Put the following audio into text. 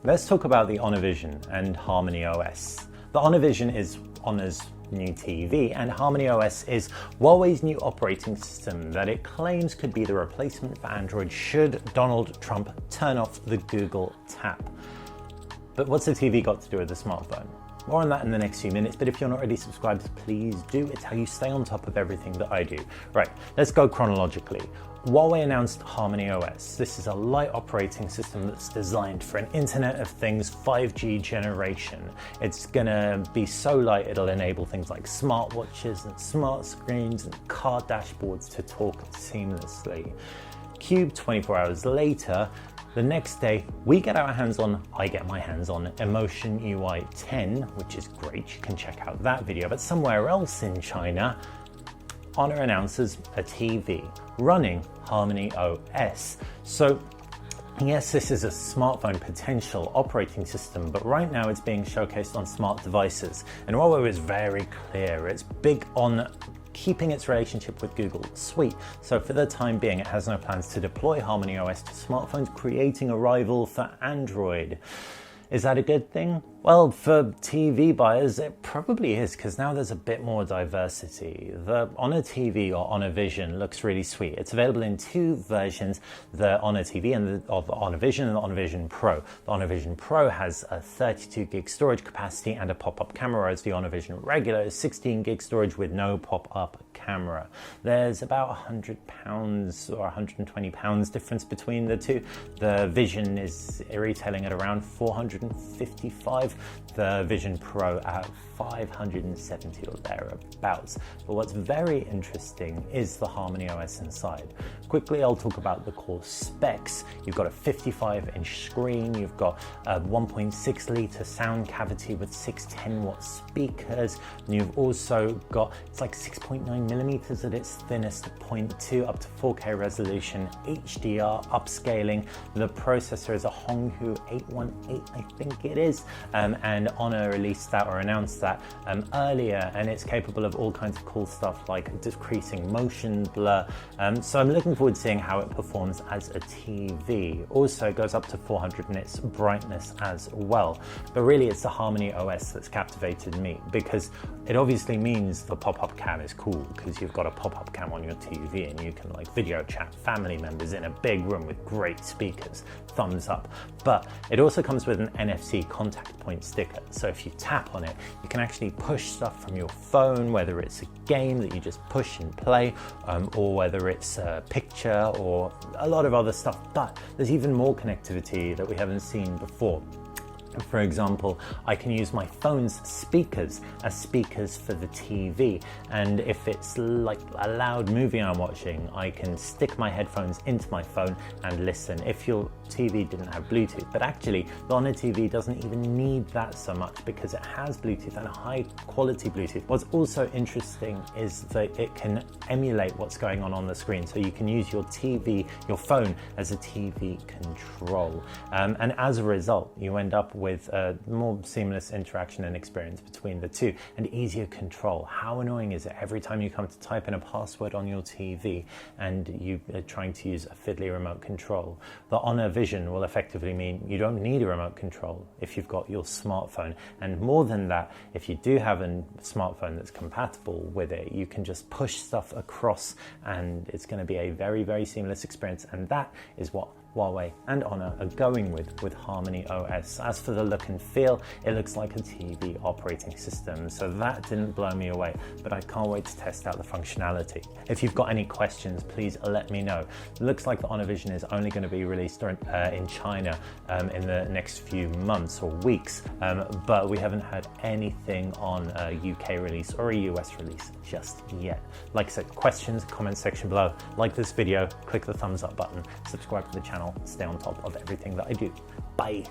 Let's talk about the Honor Vision and Harmony OS. The Honor Vision is Honor's new TV, and Harmony OS is Huawei's new operating system that it claims could be the replacement for Android should Donald Trump turn off the Google tap. But what's the TV got to do with the smartphone? More on that in the next few minutes, but if you're not already subscribed, please do. It's how you stay on top of everything that I do. Right, let's go chronologically. Huawei announced Harmony OS. This is a light operating system that's designed for an Internet of Things 5G generation. It's gonna be so light it'll enable things like smartwatches and smart screens and car dashboards to talk seamlessly. 24 hours later, the next day, I get my hands on Emotion UI 10, which is great. You can check out that video. But somewhere else in China, Honor announces a TV running Harmony OS. So yes, this is a smartphone potential operating system, but right now it's being showcased on smart devices. And Huawei is very clear. It's big on keeping its relationship with Google sweet. So for the time being, it has no plans to deploy Harmony OS to smartphones, creating a rival for Android. Is that a good thing? Well, for TV buyers, it probably is, because now there's a bit more diversity. The Honor TV or Honor Vision looks really sweet. It's available in two versions, the Honor TV and the Honor Vision and the Honor Vision Pro. The Honor Vision Pro has a 32 gig storage capacity and a pop-up camera, whereas the Honor Vision regular is 16 gig storage with no pop-up camera. There's about £100 or £120 difference between the two. The Vision is retailing at around 455. The Vision Pro at 570 or thereabouts. But what's very interesting is the Harmony OS inside. Quickly, I'll talk about the core specs. You've got a 55-inch screen, you've got a 1.6 litre sound cavity with 610 watt speakers, and you've also got, it's like 6.9 millimeters at its thinnest, 0.2 up to 4K resolution, HDR upscaling. The processor is a Hong Meng 818, I think it is, and Honor released that or announced that earlier, and it's capable of all kinds of cool stuff like decreasing motion blur. So I'm looking forward to seeing how it performs as a TV. Also, it goes up to 400 nits brightness as well. But really, it's the Harmony OS that's captivated me, because it obviously means the pop-up cam is cool, because you've got a pop-up cam on your TV and you can like video chat family members in a big room with great speakers. Thumbs up. But it also comes with an NFC contact point sticker. So if you tap on it, you can actually push stuff from your phone, whether it's a game that you just push and play, or whether it's a picture or a lot of other stuff. But there's even more connectivity that we haven't seen before. For example, I can use my phone's speakers as speakers for the TV, and if it's like a loud movie I'm watching, I can stick my headphones into my phone and listen if your TV didn't have Bluetooth. But actually, the Honor TV doesn't even need that so much, because it has Bluetooth and high quality Bluetooth. What's also interesting is that it can emulate what's going on the screen, so you can use your TV, your phone, as a TV control, and as a result, you end up with a more seamless interaction and experience between the two, and easier control. How annoying is it every time you come to type in a password on your TV and you are trying to use a fiddly remote control? The Honor Vision will effectively mean you don't need a remote control if you've got your smartphone, and more than that, if you do have a smartphone that's compatible with it, you can just push stuff across and it's going to be a very, very seamless experience, and that is what Huawei and Honor are going with Harmony OS. As for the look and feel, it looks like a TV operating system, so that didn't blow me away, but I can't wait to test out the functionality. If you've got any questions, please let me know. It looks like the Honor Vision is only going to be released in China in the next few months or weeks, but we haven't had anything on a UK release or a US release just yet. Like I said, questions, comment section below. Like this video, click the thumbs up button, subscribe to the channel, stay on top of everything that I do. Bye.